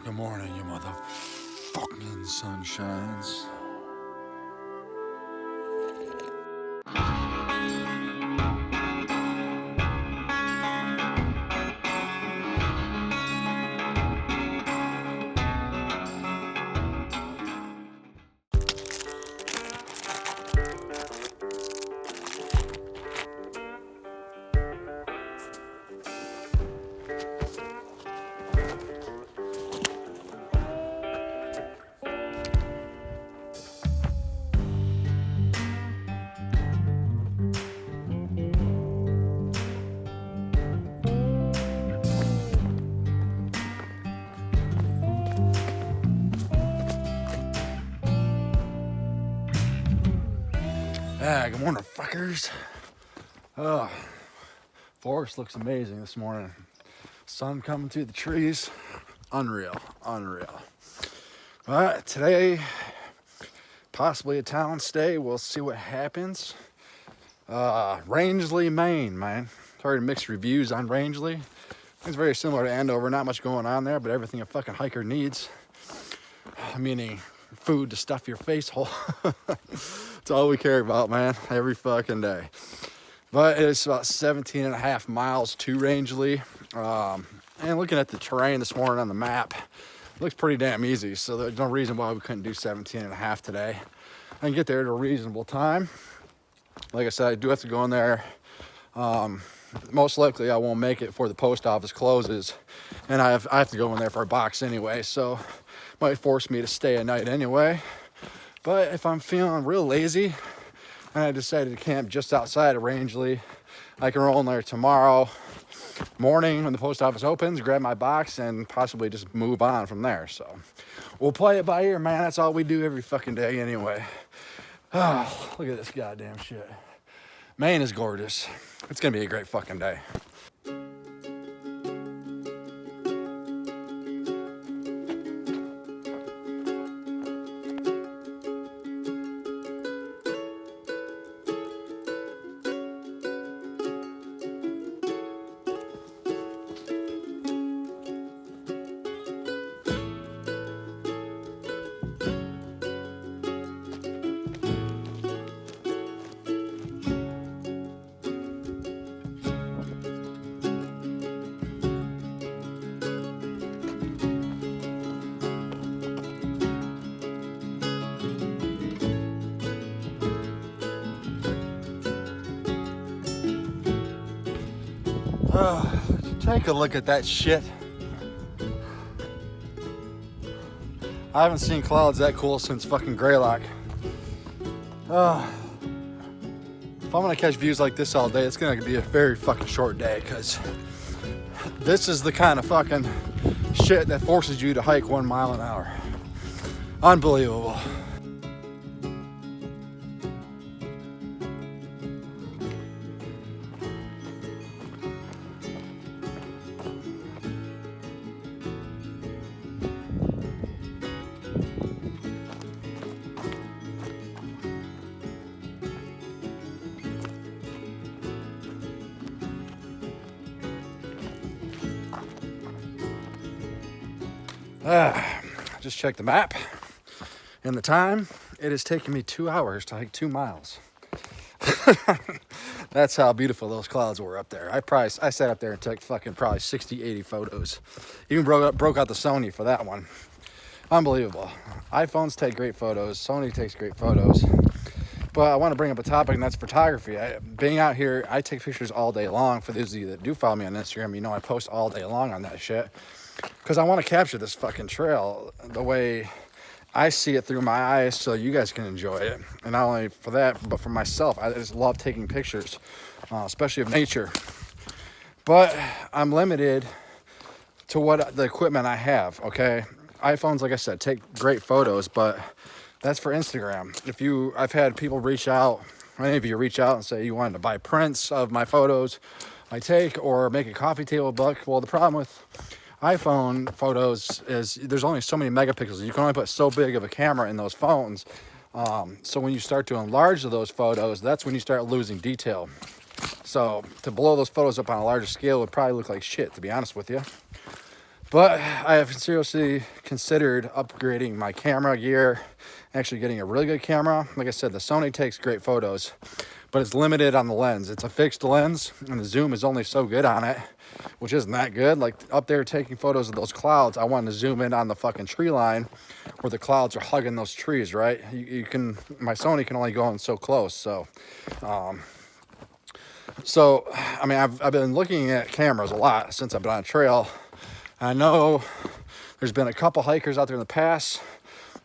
Good morning, you motherfucking sunshines. Good morning, fuckers. Forest looks amazing this morning. Sun coming through the trees. Unreal. But today, possibly a town stay. We'll see what happens. Rangeley, Maine, man. Heard mixed reviews on Rangeley. It's very similar to Andover. Not much going on there, but everything a fucking hiker needs. Meaning food to stuff your face hole. That's all we care about, man, every fucking day. But it's about 17 and a half miles to Rangeley. And looking at the terrain this morning on the map, it looks pretty damn easy. So there's no reason why we couldn't do 17 and a half today and get there at a reasonable time. Like I said, I do have to go in there. Most likely I won't make it before the post office closes. And I have to go in there for a box anyway. So might force me to stay a night anyway. But if I'm feeling real lazy and I decided to camp just outside of Rangeley, I can roll in there tomorrow morning when the post office opens, grab my box, and possibly just move on from there. So we'll play it by ear, man. That's all we do every fucking day anyway. Oh, look at this goddamn shit. Maine is gorgeous. It's gonna be a great fucking day. Take a look at that shit. I haven't seen clouds that cool since fucking Greylock. If I'm gonna catch views like this all day, it's gonna be a very fucking short day, because this is the kind of fucking shit that forces you to hike 1 mile an hour. Unbelievable. Just check the map and the time. It is taking me 2 hours to hike 2 miles. That's how beautiful those clouds were up there. I sat up there and took fucking probably 60, 80 photos. Even broke out the Sony for that one. Unbelievable. iPhones take great photos. Sony takes great photos. But I want to bring up a topic, and that's photography. Being out here, I take pictures all day long. For those of you that do follow me on Instagram, you know I post all day long on that shit. Because I want to capture this fucking trail the way I see it through my eyes, so you guys can enjoy it. And not only for that, but for myself. I just love taking pictures, especially of nature. But I'm limited to what the equipment I have, okay? iPhones, like I said, take great photos, but that's for Instagram. I've had people reach out, many of you reach out and say you wanted to buy prints of my photos I take or make a coffee table book. Well, the problem with iPhone photos is there's only so many megapixels. You can only put so big of a camera in those phones. So when you start to enlarge those photos, that's when you start losing detail. So to blow those photos up on a larger scale would probably look like shit, to be honest with you. But I have seriously considered upgrading my camera gear, actually getting a really good camera. Like I said, the Sony takes great photos, but it's limited on the lens. It's a fixed lens, and the zoom is only so good on it, which isn't that good. Like up there taking photos of those clouds, I wanted to zoom in on the fucking tree line where the clouds are hugging those trees, right? You can, my Sony can only go in so close. So I mean, I've been looking at cameras a lot since I've been on a trail. I know there's been a couple hikers out there in the past.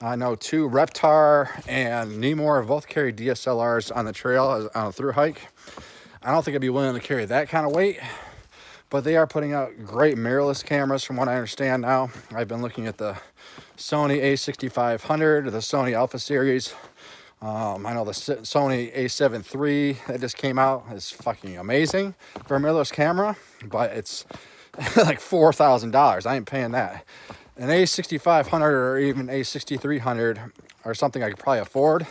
I know 2, Reptar and Nemore, both carry DSLRs on the trail on a through hike. I don't think I'd be willing to carry that kind of weight, but they are putting out great mirrorless cameras from what I understand now. I've been looking at the Sony a6500, the Sony Alpha series. I know the Sony a7 III that just came out is fucking amazing for a mirrorless camera, but it's like $4,000. I ain't paying that. An a6500 or even a6300 or something I could probably afford.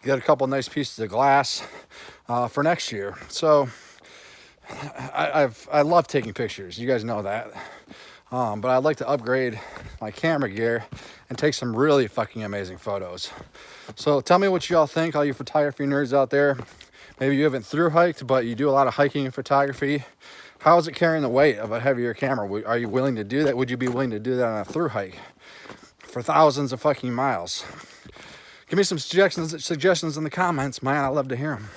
Get a couple nice pieces of glass for next year. So I love taking pictures. You guys know that. But I'd like to upgrade my camera gear and take some really fucking amazing photos. So tell me what y'all think, all you photography nerds out there. Maybe you haven't through hiked, but you do a lot of hiking and photography. How is it carrying the weight of a heavier camera? Are you willing to do that? Would you be willing to do that on a through hike for thousands of fucking miles? Give me some suggestions in the comments, man. I'd love to hear them.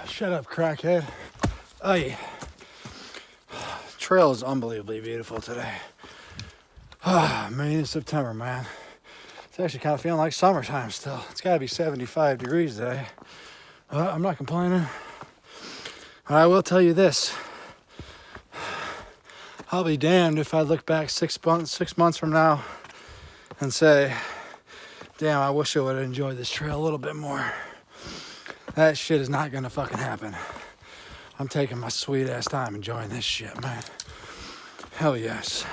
Shut up, crackhead. Ay. Trail is unbelievably beautiful today. May and September, man. It's actually kind of feeling like summertime still. It's got to be 75 degrees today. I'm not complaining. But I will tell you this. I'll be damned if I look back 6 months from now and say, damn, I wish I would have enjoyed this trail a little bit more. That shit is not gonna fucking happen. I'm taking my sweet ass time enjoying this shit, man. Hell yes.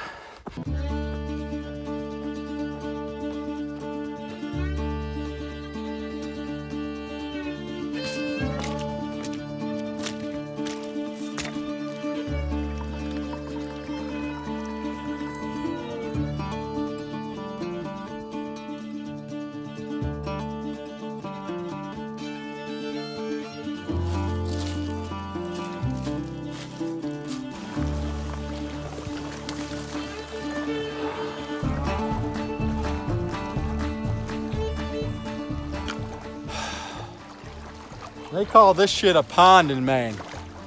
They call this shit a pond in Maine.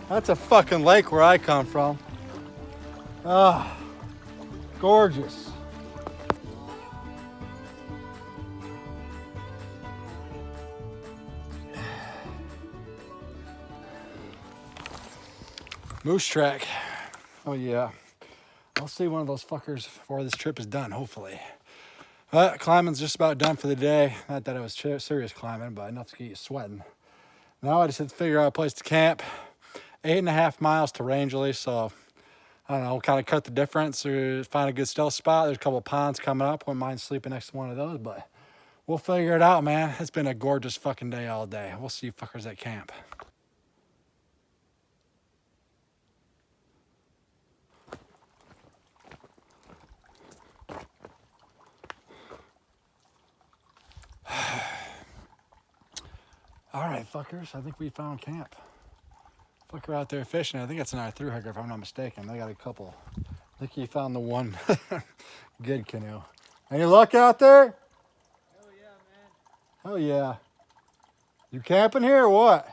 That's a fucking lake where I come from. Ah, gorgeous. Moose track. Oh yeah. I'll see one of those fuckers before this trip is done, hopefully. But climbing's just about done for the day. Not that it was serious climbing, but enough to get you sweating. Now I just have to figure out a place to camp. 8.5 miles to Rangeley, so I don't know, kind of cut the difference or find a good stealth spot. There's a couple of ponds coming up. Wouldn't mind sleeping next to one of those, but we'll figure it out, man. It's been a gorgeous fucking day all day. We'll see you fuckers at camp. All right, fuckers, I think we found camp. Fucker out there fishing. I think that's another through hiker if I'm not mistaken. They got a couple. I think he found the one good canoe. Any luck out there? Hell yeah, man. Hell yeah. You camping here or what?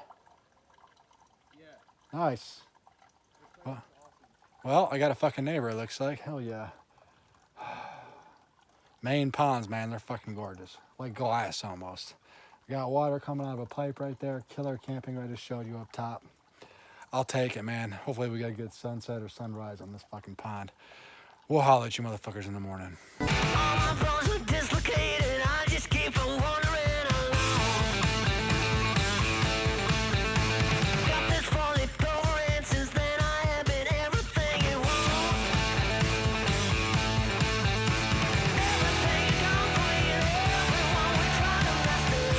Nice. Well, I got a fucking neighbor, it looks like. Hell yeah. Maine ponds, man, they're fucking gorgeous. Like glass almost. You got water coming out of a pipe right there. Killer camping I just showed you up top. I'll take it, man. Hopefully we get a good sunset or sunrise on this fucking pond. We'll holler at you motherfuckers in the morning. All my bones are dislocated, I just keep on wandering along. Got this fully for answers, then I have been everything you want. Everything you come for you, everyone we try to master.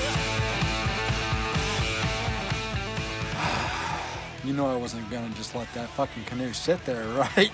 You know I wasn't gonna just let that fucking canoe sit there, right?